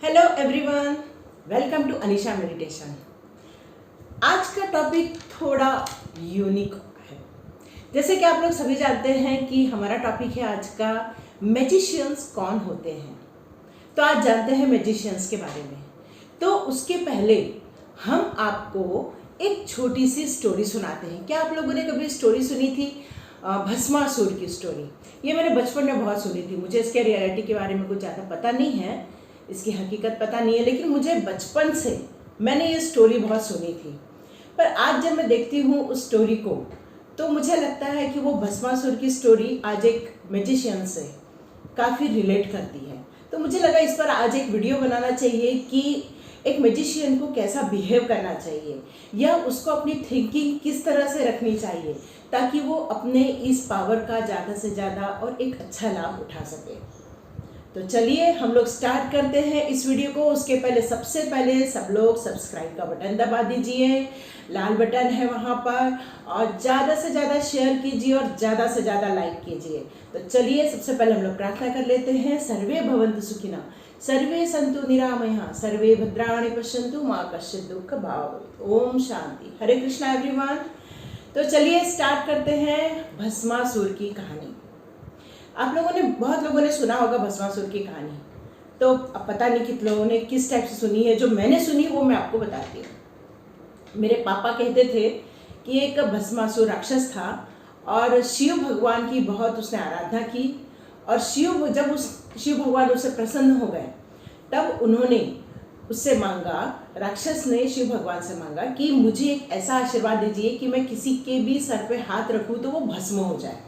Hello everyone, welcome to Anisha meditation. आज का topic थोड़ा यूनिक है। जैसे कि आप लोग सभी जानते हैं कि हमारा टॉपिक है आज का मैजिशियंस कौन होते हैं। तो आज जानते हैं मैजिशियंस के बारे में। तो उसके पहले हम आपको एक छोटी सी स्टोरी सुनाते हैं। क्या आप लोगों ने कभी स्टोरी सुनी थी भस्मासुर की स्टोरी? ये मैंने बचपन में बहुत सुनी थी। मुझे इसके रियलिटी के बारे में कुछ ज़्यादा पता नहीं है, इसकी हकीकत पता नहीं है, लेकिन मुझे बचपन से मैंने ये स्टोरी बहुत सुनी थी। पर आज जब मैं देखती हूँ उस स्टोरी को तो मुझे लगता है कि वो भस्मासुर की स्टोरी आज एक मैजिशियन से काफ़ी रिलेट करती है। तो मुझे लगा इस पर आज एक वीडियो बनाना चाहिए कि एक मैजिशियन को कैसा बिहेव करना चाहिए या उसको अपनी थिंकिंग किस तरह से रखनी चाहिए ताकि वो अपने इस पावर का ज़्यादा से ज़्यादा और एक अच्छा लाभ उठा सके। तो चलिए हम लोग स्टार्ट करते हैं इस वीडियो को। उसके पहले सबसे पहले सब लोग सब्सक्राइब का बटन दबा दीजिए, लाल बटन है वहाँ पर, और ज़्यादा से ज़्यादा शेयर कीजिए और ज़्यादा से ज़्यादा लाइक कीजिए। तो चलिए सबसे पहले हम लोग प्रार्थना कर लेते हैं। सर्वे भवन्तु सुखिनः, सर्वे सन्तु निरामयाः, सर्वे भद्राणि पश्यन्तु, मा कश्चित् दुःख भाग् भवेत्। ओम शांति। हरे कृष्णा एवरीवन। तो चलिए स्टार्ट करते हैं भस्मासुर की कहानी। आप लोगों ने बहुत लोगों ने सुना होगा भस्मासुर की कहानी। तो अब पता नहीं कितने लोगों ने किस टाइप से सुनी है। जो मैंने सुनी वो मैं आपको बताती हूँ। मेरे पापा कहते थे कि एक भस्मासुर राक्षस था और शिव भगवान की बहुत उसने आराधना की, और जब शिव भगवान उससे प्रसन्न हो गए तब उन्होंने उससे मांगा, राक्षस ने शिव भगवान से मांगा कि मुझे एक ऐसा आशीर्वाद दीजिए कि मैं किसी के भी सर पे हाथ रखूँ तो वो भस्म हो जाए।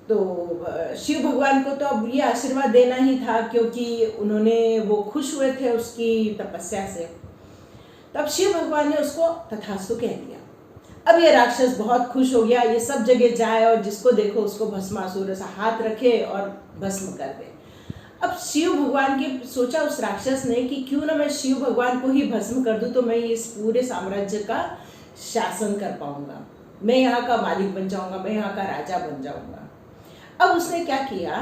तो शिव भगवान को तो अब ये आशीर्वाद देना ही था क्योंकि वो खुश हुए थे उसकी तपस्या से। तब शिव भगवान ने उसको तथास्तु कह दिया। अब ये राक्षस बहुत खुश हो गया, ये सब जगह जाए और जिसको देखो उसको भस्मासुर ऐसा हाथ रखे और भस्म कर दे। अब शिव भगवान की सोचा उस राक्षस ने कि क्यों ना मैं शिव भगवान को ही भस्म कर दूं तो मैं इस पूरे साम्राज्य का शासन कर पाऊंगा, मैं यहाँ का मालिक बन जाऊंगा, मैं यहाँ का राजा बन जाऊंगा। अब उसने क्या किया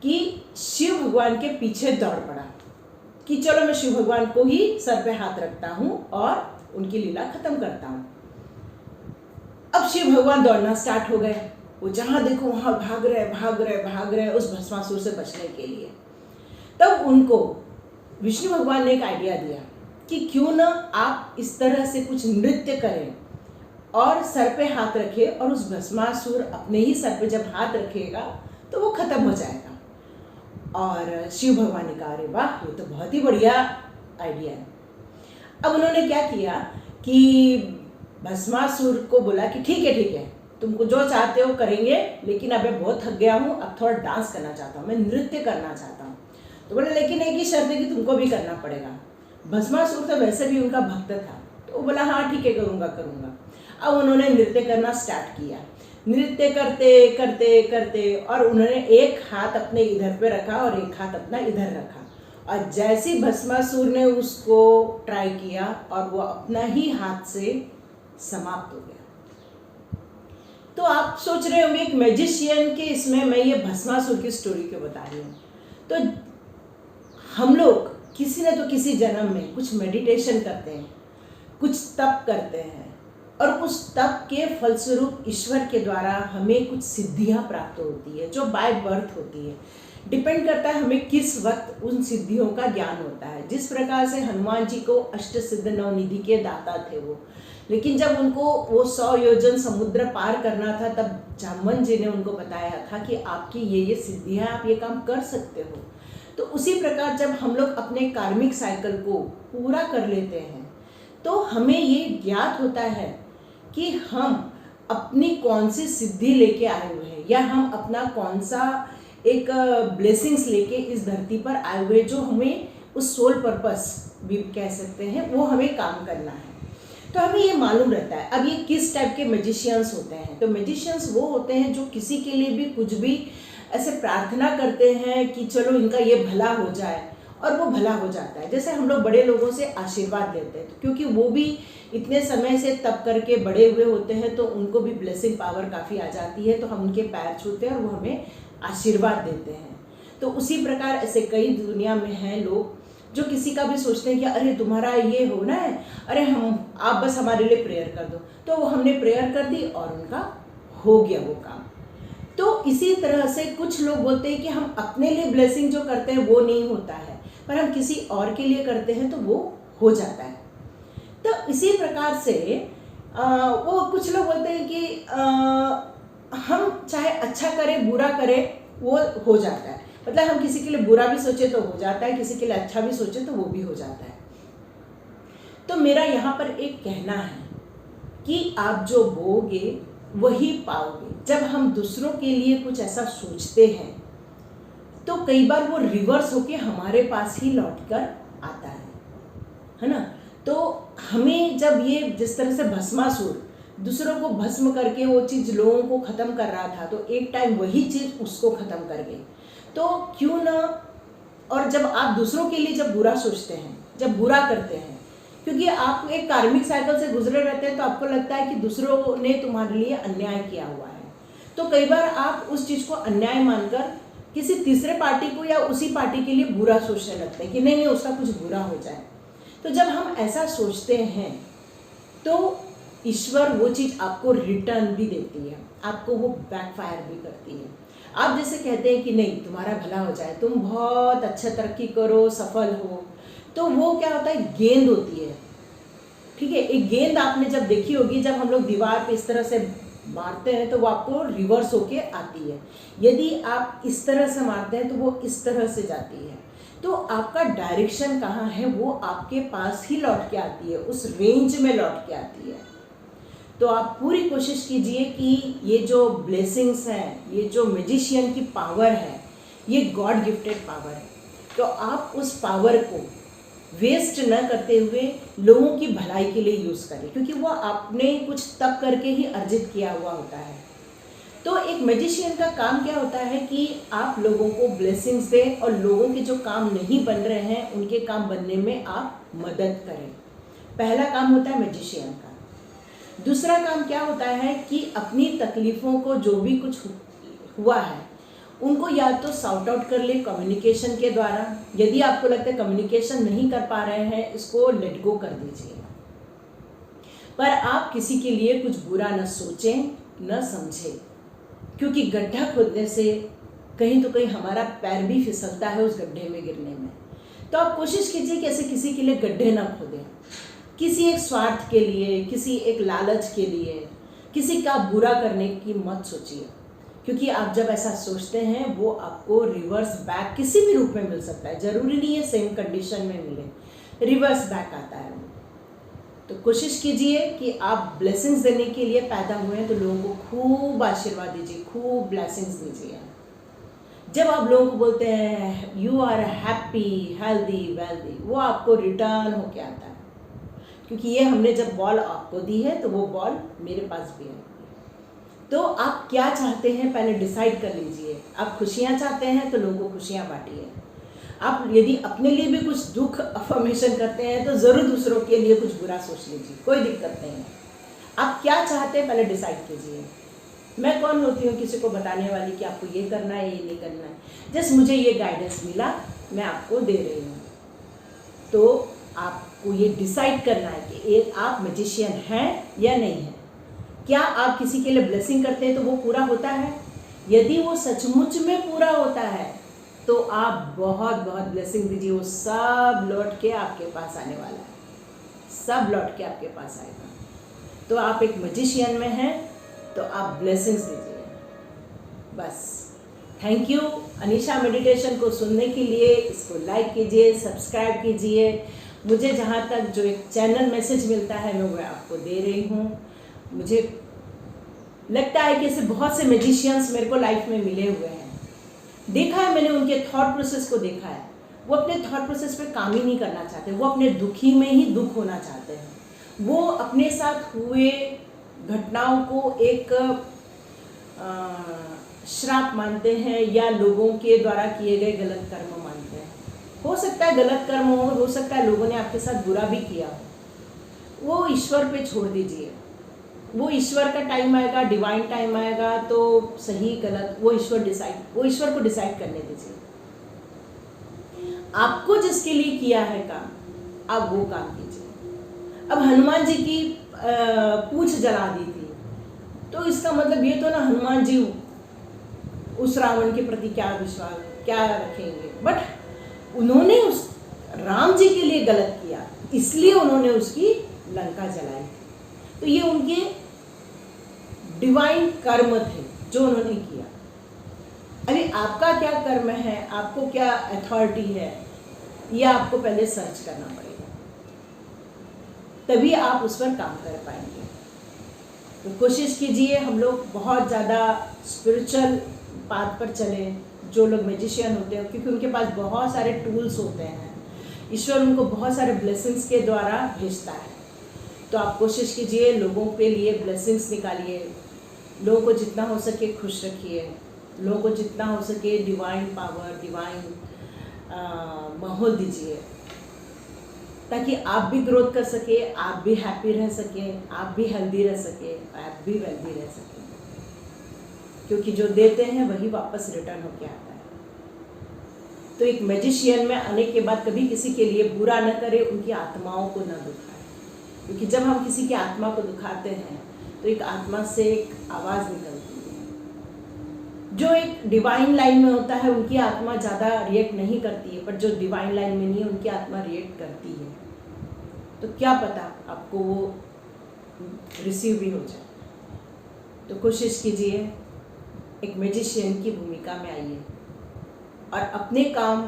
कि शिव भगवान के पीछे दौड़ पड़ा कि चलो मैं शिव भगवान को ही सर पे हाथ रखता हूँ और उनकी लीला खत्म करता हूँ। अब शिव भगवान दौड़ना स्टार्ट हो गए। वो जहाँ देखो वहाँ भाग रहे उस भस्मासुर से बचने के लिए। तब उनको विष्णु भगवान ने एक आइडिया दिया कि क्यों ना आप इस तरह से कुछ नृत्य करें और सर पे हाथ रखे, और उस भस्मासुर अपने ही सर पे जब हाथ रखेगा तो वो खत्म हो जाएगा। और शिव भगवान ने कहा, अरे वाह, ये तो बहुत ही बढ़िया आइडिया है। अब उन्होंने क्या किया कि भस्मासुर को बोला कि ठीक है, तुमको जो चाहते हो करेंगे, लेकिन अब मैं बहुत थक गया हूँ, अब थोड़ा डांस करना चाहता हूँ, मैं नृत्य करना चाहता हूँ। तो बोले लेकिन एक ही शर्त है कि तुमको भी करना पड़ेगा। भस्मासुर तो वैसे भी उनका भक्त था, तो वो बोला हाँ ठीक है, करूँगा। अब उन्होंने नृत्य करना स्टार्ट किया। नृत्य करते और उन्होंने एक हाथ अपने इधर पे रखा और एक हाथ अपना इधर रखा, और जैसे भस्मासुर ने उसको ट्राई किया और वो अपना ही हाथ से समाप्त हो गया। तो आप सोच रहे होंगे एक मैजिशियन के इसमें मैं ये भस्मासुर की स्टोरी क्यों बता रही हूँ। तो हम लोग किसी न तो किसी जन्म में कुछ मेडिटेशन करते हैं, कुछ तप करते हैं, और उस तप के फलस्वरूप ईश्वर के द्वारा हमें कुछ सिद्धियां प्राप्त होती है जो बाय बर्थ होती है। डिपेंड करता है हमें किस वक्त उन सिद्धियों का ज्ञान होता है। जिस प्रकार से हनुमान जी को अष्ट सिद्ध नवनिधि के दाता थे वो, लेकिन जब उनको वो 100 योजन समुद्र पार करना था तब जामवन जी ने उनको बताया था कि आपकी ये सिद्धियां, आप ये काम कर सकते हो। तो उसी प्रकार जब हम लोग अपने कार्मिक साइकिल को पूरा कर लेते हैं तो हमें ये ज्ञात होता है कि हम अपनी कौन सी सिद्धि लेके आए हुए हैं, या हम अपना कौन सा एक ब्लेसिंग्स लेके इस धरती पर आए हुए, जो हमें उस सोल पर्पस भी कह सकते हैं, वो हमें काम करना है। तो हमें ये मालूम रहता है। अब ये किस टाइप के मैजिशियंस होते हैं? तो मैजिशियंस वो होते हैं जो किसी के लिए भी कुछ भी ऐसे प्रार्थना करते हैं कि चलो इनका ये भला हो जाए, और वो भला हो जाता है। जैसे हम लोग बड़े लोगों से आशीर्वाद लेते हैं, तो क्योंकि वो भी इतने समय से तप करके बड़े हुए होते हैं तो उनको भी ब्लेसिंग पावर काफ़ी आ जाती है, तो हम उनके पैर छूते हैं और वो हमें आशीर्वाद देते हैं। तो उसी प्रकार ऐसे कई दुनिया में हैं लोग जो किसी का भी सोचते हैं कि अरे तुम्हारा ये होना है, अरे हम आप बस हमारे लिए प्रेयर कर दो, तो वो हमने प्रेयर कर दी और उनका हो गया वो काम। तो इसी तरह से कुछ लोग बोलते हैं कि हम अपने लिए ब्लेसिंग जो करते हैं वो नहीं होता है, पर हम किसी और के लिए करते हैं तो वो हो जाता है। तो इसी प्रकार से वो कुछ लोग बोलते हैं कि हम चाहे अच्छा करें बुरा करें वो हो जाता है, मतलब हम किसी के लिए बुरा भी सोचे तो हो जाता है, किसी के लिए अच्छा भी सोचे तो वो भी हो जाता है। तो मेरा यहाँ पर एक कहना है कि आप जो बोगे वही पाओगे। जब हम दूसरों के लिए कुछ ऐसा सोचते हैं तो कई बार वो रिवर्स होके हमारे पास ही लौट कर आता है ना। तो हमें जब ये जिस तरह से भस्मासुर दूसरों को भस्म करके वो चीज़ लोगों को ख़त्म कर रहा था, तो एक टाइम वही चीज़ उसको ख़त्म कर गई। तो क्यों ना, और जब आप दूसरों के लिए जब बुरा सोचते हैं, जब बुरा करते हैं, क्योंकि आप एक कार्मिक साइकिल से गुजरे रहते हैं, तो आपको लगता है कि दूसरों ने तुम्हारे लिए अन्याय किया हुआ है, तो कई बार आप उस चीज़ को अन्याय मानकर किसी तीसरे पार्टी को या उसी पार्टी के लिए बुरा सोचने लगते हैं कि नहीं उसका कुछ बुरा हो जाए। तो जब हम ऐसा सोचते हैं तो ईश्वर वो चीज़ आपको रिटर्न भी देती है, आपको वो बैकफायर भी करती है। आप जैसे कहते हैं कि नहीं तुम्हारा भला हो जाए, तुम बहुत अच्छा तरक्की करो, सफल हो, तो वो क्या होता है, गेंद होती है। ठीक है, एक गेंद आपने जब देखी होगी, जब हम लोग दीवार पे इस तरह से मारते हैं तो वो आपको रिवर्स होके आती है। यदि आप इस तरह से मारते हैं तो वो इस तरह से जाती है। तो आपका डायरेक्शन कहाँ है वो आपके पास ही लौट के आती है, उस रेंज में लौट के आती है। तो आप पूरी कोशिश कीजिए कि ये जो ब्लेसिंग्स हैं, ये जो मैजिशियन की पावर है, ये गॉड गिफ्टेड पावर है, तो आप उस पावर को वेस्ट न करते हुए लोगों की भलाई के लिए यूज़ करें, क्योंकि वो आपने कुछ तब करके ही अर्जित किया हुआ होता है। तो एक मैजिशियन का काम क्या होता है कि आप लोगों को ब्लेसिंग्स दें और लोगों के जो काम नहीं बन रहे हैं उनके काम बनने में आप मदद करें। पहला काम होता है मैजिशियन का। दूसरा काम क्या होता है कि अपनी तकलीफ़ों को, जो भी कुछ हुआ है, उनको या तो सॉर्ट आउट कर ले कम्युनिकेशन के द्वारा। यदि आपको लगता है कम्युनिकेशन नहीं कर पा रहे हैं, इसको लेट गो कर दीजिए। पर आप किसी के लिए कुछ बुरा न सोचें, न समझें, क्योंकि गड्ढा खोदने से कहीं तो कहीं हमारा पैर भी फिसलता है उस गड्ढे में गिरने में। तो आप कोशिश कीजिए कि ऐसे किसी के लिए गड्ढे ना खोदें, किसी एक स्वार्थ के लिए, किसी एक लालच के लिए, किसी का बुरा करने की मत सोचिए, क्योंकि आप जब ऐसा सोचते हैं वो आपको रिवर्स बैक किसी भी रूप में मिल सकता है। ज़रूरी नहीं है सेम कंडीशन में मिले, रिवर्स बैक आता है। तो कोशिश कीजिए कि आप ब्लेसिंग्स देने के लिए पैदा हुए हैं, तो लोगों को खूब आशीर्वाद दीजिए, खूब ब्लेसिंग्स दीजिए। जब आप लोगों को बोलते हैं you are happy, healthy, wealthy, वो आपको रिटर्न होके आता है, क्योंकि ये हमने जब बॉल आपको दी है तो वो बॉल मेरे पास भी है। तो आप क्या चाहते हैं पहले डिसाइड कर लीजिए। आप खुशियाँ चाहते हैं तो लोगों को खुशियाँ बांटिए। आप यदि अपने लिए भी कुछ दुख अफर्मेशन करते हैं तो ज़रूर दूसरों के लिए कुछ बुरा सोच लीजिए, कोई दिक्कत नहीं है। आप क्या चाहते हैं पहले डिसाइड कीजिए। मैं कौन होती हूँ किसी को बताने वाली कि आपको ये करना है, ये नहीं करना है। जस्ट मुझे ये गाइडेंस मिला, मैं आपको दे रही हूँ। तो आपको ये डिसाइड करना है कि आप मैजिशियन हैं या नहीं है। क्या आप किसी के लिए ब्लेसिंग करते हैं तो वो पूरा होता है? यदि वो सचमुच में पूरा होता है तो आप बहुत बहुत ब्लेसिंग दीजिए, वो सब लौट के आपके पास आने वाला है, सब लौट के आपके पास आएगा। तो आप एक मैजिशियन में हैं तो आप ब्लेसिंग्स दीजिए बस। थैंक यू अनीशा मेडिटेशन को सुनने के लिए। इसको लाइक कीजिए, सब्सक्राइब कीजिए। मुझे जहाँ तक जो एक चैनल मैसेज मिलता है मैं वो आपको दे रही हूँ। मुझे लगता है कि ऐसे बहुत से मैजिशियंस मेरे को लाइफ में मिले हुए हैं, देखा है मैंने, उनके थॉट प्रोसेस को देखा है। वो अपने थॉट प्रोसेस पे काम ही नहीं करना चाहते, वो अपने दुखी में ही दुख होना चाहते हैं। वो अपने साथ हुए घटनाओं को एक श्राप मानते हैं या लोगों के द्वारा किए गए गलत कर्म मानते हैं। हो सकता है गलत कर्म हो सकता है लोगों ने आपके साथ बुरा भी किया हो। वो ईश्वर पे छोड़ दीजिए, वो ईश्वर का टाइम आएगा, डिवाइन टाइम आएगा तो सही गलत वो ईश्वर को डिसाइड करने दीजिए। आपको जिसके लिए किया है काम, आप वो काम कीजिए। अब हनुमान जी की पूंछ जला दी थी, तो इसका मतलब ये तो ना हनुमान जी उस रावण के प्रति क्या विश्वास क्या रखेंगे, बट उन्होंने उस राम जी के लिए गलत किया, इसलिए उन्होंने उसकी लंका जलाई। तो ये उनके डिवाइन कर्म थे जो उन्होंने किया। अभी आपका क्या कर्म है, आपको क्या अथॉरिटी है, ये आपको पहले सर्च करना पड़ेगा, तभी आप उस पर काम कर पाएंगे। तो कोशिश कीजिए हम लोग बहुत ज़्यादा स्पिरिचुअल पाथ पर चलें। जो लोग मैजिशियन होते हैं, क्योंकि उनके पास बहुत सारे टूल्स होते हैं, ईश्वर उनको बहुत सारे ब्लेसिंग्स के द्वारा भेजता है। तो आप कोशिश कीजिए, लोगों के लिए ब्लेसिंग्स निकालिए, लोगों को जितना हो सके खुश रखिए, लोगों को जितना हो सके डिवाइन पावर, डिवाइन माहौल दीजिए, ताकि आप भी ग्रोथ कर सके, आप भी हैप्पी रह सके, आप भी हेल्दी रह सके, आप भी वेल्दी रह सके। क्योंकि जो देते हैं वही वापस रिटर्न होके आता है। तो एक मैजिशियन में आने के बाद कभी किसी के लिए बुरा न करे, उनकी आत्माओं को न दुखाए, क्योंकि जब हम किसी की आत्मा को दुखाते हैं तो एक आत्मा से एक आवाज़ निकलती है। जो एक डिवाइन लाइन में होता है उनकी आत्मा ज़्यादा रिएक्ट नहीं करती है, पर जो डिवाइन लाइन में नहीं है उनकी आत्मा रिएक्ट करती है। तो क्या पता आपको वो रिसीव भी हो जाए। तो कोशिश कीजिए, एक मैजिशियन की भूमिका में आइए और अपने काम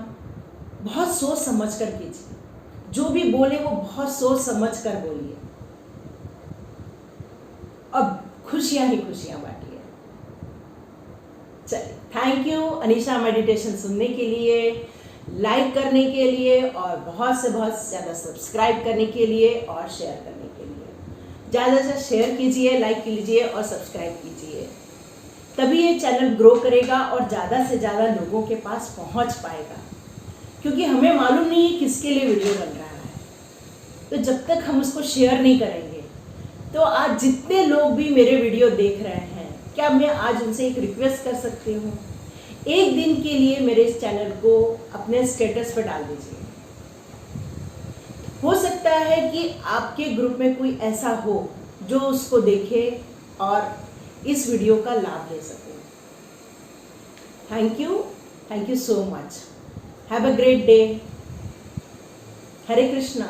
बहुत सोच समझ कर कीजिए। जो भी बोले वो बहुत सोच समझ कर बोलिए, और खुशियां ही खुशियां बांटिए। चलिए, थैंक यू अनीशा मेडिटेशन सुनने के लिए, लाइक करने के लिए, और बहुत से बहुत ज़्यादा सब्सक्राइब करने के लिए और शेयर करने के लिए। ज़्यादा से शेयर कीजिए, लाइक कीजिए और सब्सक्राइब कीजिए, तभी ये चैनल ग्रो करेगा और ज़्यादा से ज़्यादा लोगों के पास पहुंच पाएगा। क्योंकि हमें मालूम नहीं है किसके लिए वीडियो बन रहा है, तो जब तक हम उसको शेयर नहीं करेंगे, तो आज जितने लोग भी मेरे वीडियो देख रहे हैं, क्या मैं आज उनसे एक रिक्वेस्ट कर सकती हूँ, एक दिन के लिए मेरे इस चैनल को अपने स्टेटस पर डाल दीजिए। हो सकता है कि आपके ग्रुप में कोई ऐसा हो जो उसको देखे और इस वीडियो का लाभ ले सके। Thank you so much. Have a great day. Hare Krishna.